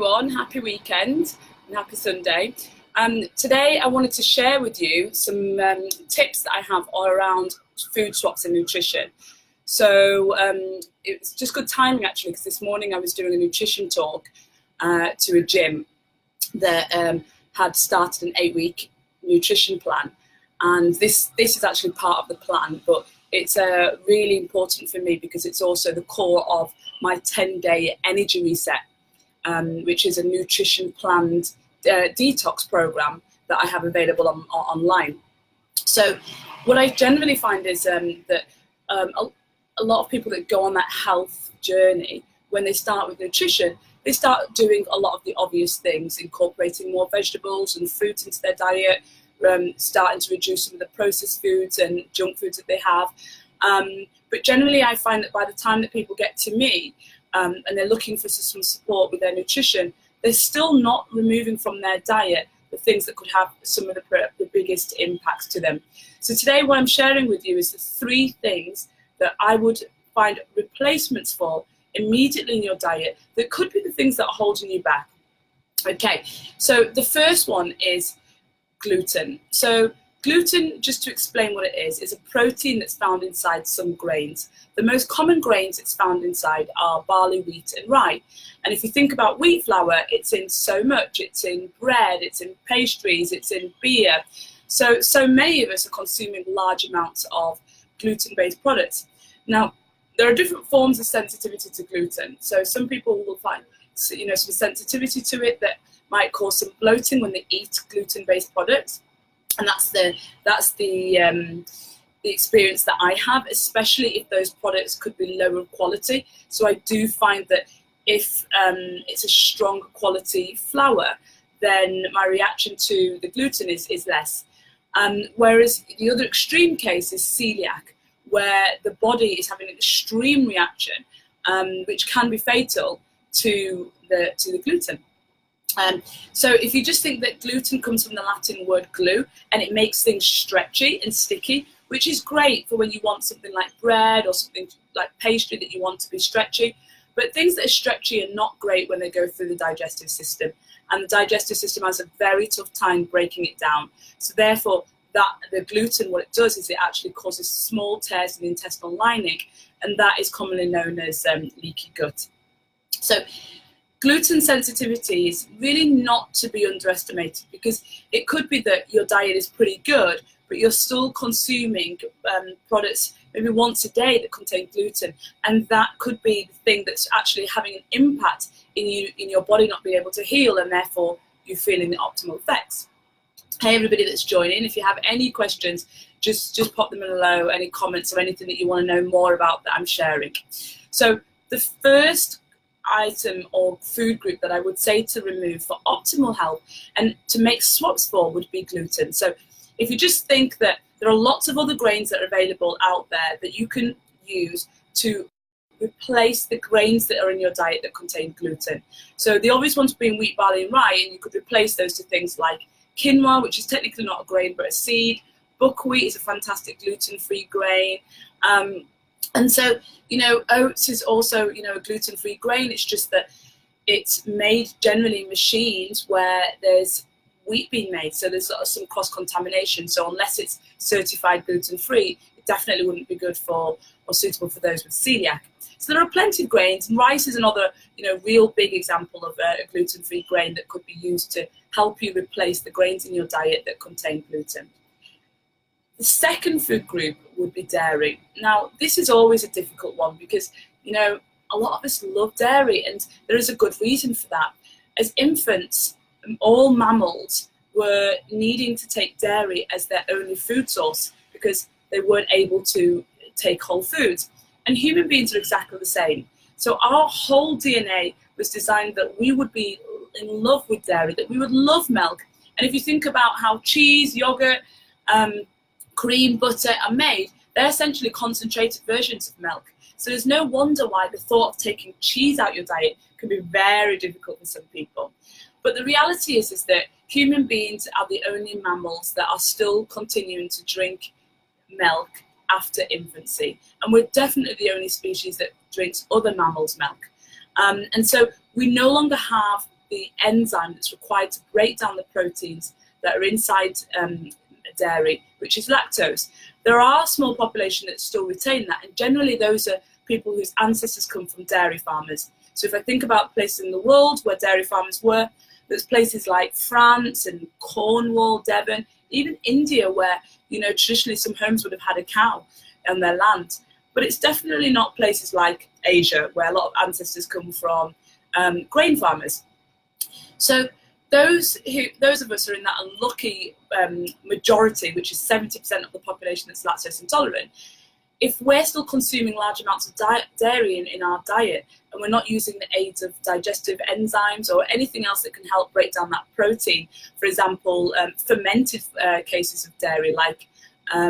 everyone, happy weekend and happy Sunday. Today I wanted to share with you some tips that I have all around food swaps and nutrition. So it's just good timing actually, because this morning I was doing a nutrition talk to a gym that had started an 8-week nutrition plan, and this is actually part of the plan, but it's really important for me because it's also the core of my 10-day energy reset, which is a nutrition planned detox program that I have available online. So what I generally find is that a lot of people that go on that health journey, when they start with nutrition, they start doing a lot of the obvious things, incorporating more vegetables and fruit into their diet, starting to reduce some of the processed foods and junk foods that they have. But generally I find that by the time that people get to me and they're looking for some support with their nutrition, they're still not removing from their diet the things that could have some of the biggest impacts to them. So today what I'm sharing with you is the 3 things that I would find replacements for immediately in your diet that could be the things that are holding you back. Okay, so the first one is gluten. So gluten, just to explain what it is a protein that's found inside some grains. The most common grains it's found inside are barley, wheat and rye. And if you think about wheat flour, it's in so much. It's in bread, it's in pastries, it's in beer. So many of us are consuming large amounts of gluten-based products. Now, there are different forms of sensitivity to gluten. So some people will find some sensitivity to it that might cause some bloating when they eat gluten-based products. And that's the experience that I have, especially if those products could be lower quality. So I do find that if it's a strong quality flour, then my reaction to the gluten is less. Whereas the other extreme case is celiac, where the body is having an extreme reaction, which can be fatal to the gluten. So if you just think that gluten comes from the Latin word glue, and it makes things stretchy and sticky, which is great for when you want something like bread or something like pastry that you want to be stretchy. But things that are stretchy are not great when they go through the digestive system. And the digestive system has a very tough time breaking it down. So therefore, the gluten, what it does is it actually causes small tears in the intestinal lining, and that is commonly known as leaky gut. So gluten sensitivity is really not to be underestimated, because it could be that your diet is pretty good, but you're still consuming products maybe once a day that contain gluten, and that could be the thing that's actually having an impact in your body not being able to heal, and therefore you feeling the optimal effects. Hey everybody that's joining, if you have any questions, just pop them in below, any comments or anything that you want to know more about that I'm sharing. So the first item or food group that I would say to remove for optimal health and to make swaps for would be gluten. So if you just think that there are lots of other grains that are available out there that you can use to replace the grains that are in your diet that contain gluten. So the obvious ones being wheat, barley and rye, and you could replace those to things like quinoa, which is technically not a grain but a seed. Buckwheat is a fantastic gluten-free grain. And so, oats is also, a gluten-free grain. It's just that it's made generally in machines where there's wheat being made. So there's some cross-contamination. So unless it's certified gluten-free, it definitely wouldn't be good for or suitable for those with celiac. So there are plenty of grains, and rice is another, real big example of a gluten-free grain that could be used to help you replace the grains in your diet that contain gluten. The second food group would be dairy. Now, this is always a difficult one because, a lot of us love dairy, and there is a good reason for that. As infants, all mammals were needing to take dairy as their only food source because they weren't able to take whole foods. And human beings are exactly the same. So our whole DNA was designed that we would be in love with dairy, that we would love milk. And if you think about how cheese, yogurt, cream, butter are made, they're essentially concentrated versions of milk. So there's no wonder why the thought of taking cheese out your diet can be very difficult for some people. But the reality is that human beings are the only mammals that are still continuing to drink milk after infancy. And we're definitely the only species that drinks other mammals' milk. And so we no longer have the enzyme that's required to break down the proteins that are inside dairy, which is lactose. There are a small population that still retain that, and generally those are people whose ancestors come from dairy farmers. So if I think about places in the world where dairy farmers were, there's places like France and Cornwall, Devon, even India, where, you know, traditionally some homes would have had a cow on their land. But it's definitely not places like Asia, where a lot of ancestors come from grain farmers. So those of us who are in that unlucky majority, which is 70% of the population that's lactose intolerant, if we're still consuming large amounts of dairy in our diet, and we're not using the aids of digestive enzymes or anything else that can help break down that protein, for example, fermented cases of dairy like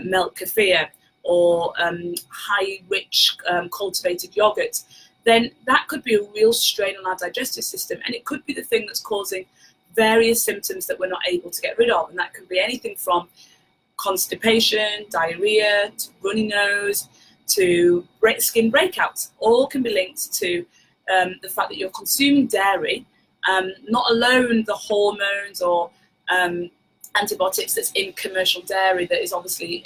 milk kefir or high-rich cultivated yogurt, then that could be a real strain on our digestive system, and it could be the thing that's causing various symptoms that we're not able to get rid of. And that can be anything from constipation, diarrhea, to runny nose, to skin breakouts. All can be linked to the fact that you're consuming dairy, not alone the hormones or antibiotics that's in commercial dairy that is obviously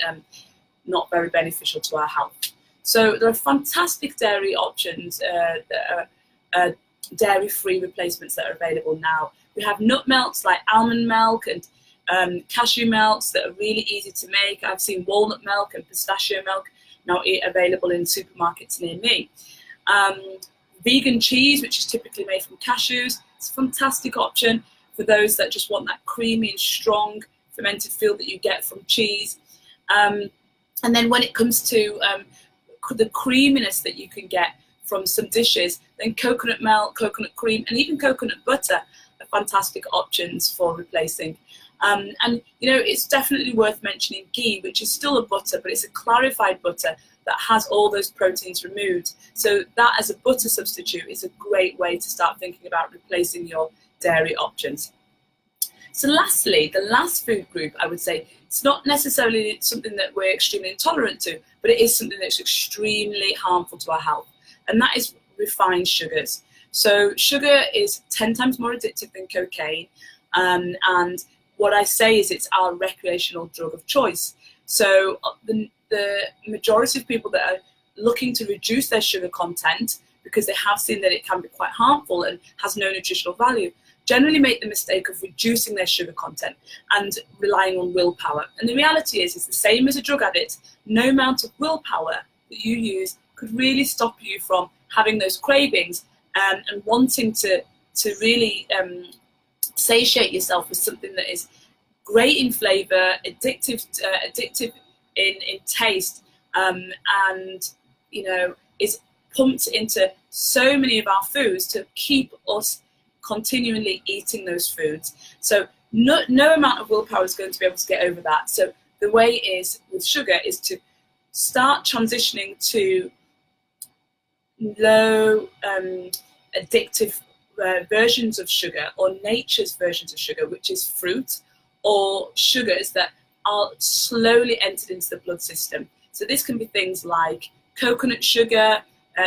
not very beneficial to our health. So there are fantastic dairy options that are dairy-free replacements that are available now. We have nut milks like almond milk and cashew milks that are really easy to make. I've seen walnut milk and pistachio milk now available in supermarkets near me. Vegan cheese, which is typically made from cashews, it's a fantastic option for those that just want that creamy and strong fermented feel that you get from cheese. And then when it comes to the creaminess that you can get from some dishes, then coconut milk, coconut cream, and even coconut butter are fantastic options for replacing. And you know, it's definitely worth mentioning ghee, which is still a butter, but it's a clarified butter that has all those proteins removed. So that as a butter substitute is a great way to start thinking about replacing your dairy options. So lastly, the last food group, I would say, it's not necessarily something that we're extremely intolerant to, but it is something that's extremely harmful to our health, and that is refined sugars. So sugar is 10 times more addictive than cocaine, and what I say is it's our recreational drug of choice. So the majority of people that are looking to reduce their sugar content because they have seen that it can be quite harmful and has no nutritional value, generally make the mistake of reducing their sugar content and relying on willpower. And the reality is, it's the same as a drug addict. No amount of willpower that you use could really stop you from having those cravings and wanting to really satiate yourself with something that is great in flavor, addictive in taste, and you know, is pumped into so many of our foods to keep us continually eating those foods. So no amount of willpower is going to be able to get over that. So the way is with sugar is to start transitioning to low addictive versions of sugar, or nature's versions of sugar, which is fruit or sugars that are slowly entered into the blood system. So this can be things like coconut sugar,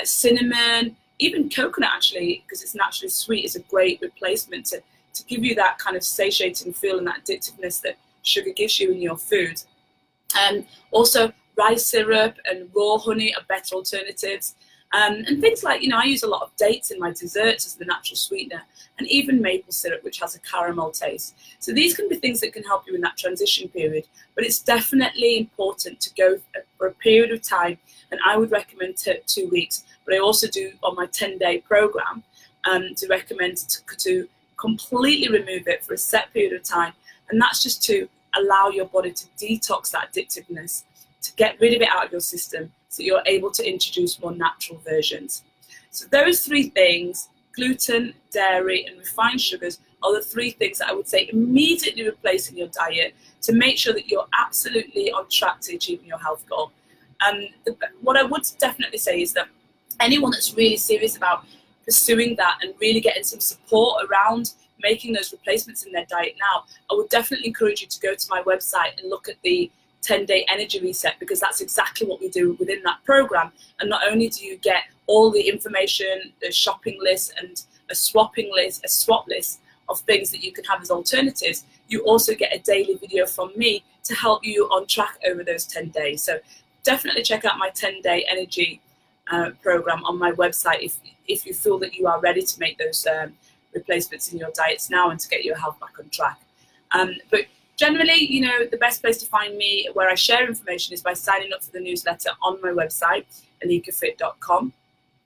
cinnamon, even coconut actually, because it's naturally sweet, is a great replacement to give you that kind of satiating feel and that addictiveness that sugar gives you in your food. Also rice syrup and raw honey are better alternatives. And things like, you know, I use a lot of dates in my desserts as the natural sweetener, and even maple syrup, which has a caramel taste. So these can be things that can help you in that transition period, but it's definitely important to go for a period of time, and I would recommend 2 weeks, but I also do on my 10-day program to recommend to completely remove it for a set period of time, and that's just to allow your body to detox that addictiveness, to get rid of it out of your system, so you're able to introduce more natural versions. So those 3 things, gluten, dairy, and refined sugars, are the 3 things that I would say immediately replace in your diet to make sure that you're absolutely on track to achieving your health goal. What I would definitely say is that anyone that's really serious about pursuing that and really getting some support around making those replacements in their diet now, I would definitely encourage you to go to my website and look at the 10-day energy reset, because that's exactly what we do within that program. And not only do you get all the information, the shopping list, and a swapping list, a swap list of things that you can have as alternatives, you also get a daily video from me to help you on track over those 10 days. So definitely check out my 10-day energy program on my website if you feel that you are ready to make those replacements in your diets now and to get your health back on track. But generally, you know, the best place to find me where I share information is by signing up for the newsletter on my website, 𝐓𝐫𝐿𝐵.com.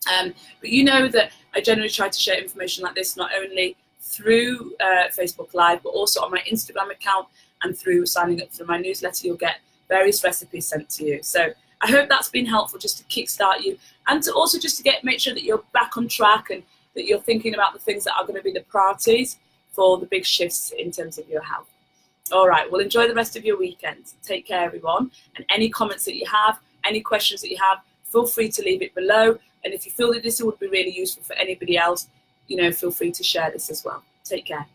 But you know that I generally try to share information like this not only through Facebook Live, but also on my Instagram account, and through signing up for my newsletter, you'll get various recipes sent to you. So I hope that's been helpful just to kickstart you, and to also just to make sure that you're back on track and that you're thinking about the things that are going to be the priorities for the big shifts in terms of your health. All right, well, enjoy the rest of your weekend. Take care, everyone. And any comments that you have, any questions that you have, feel free to leave it below. And if you feel that this would be really useful for anybody else, you know, feel free to share this as well. Take care.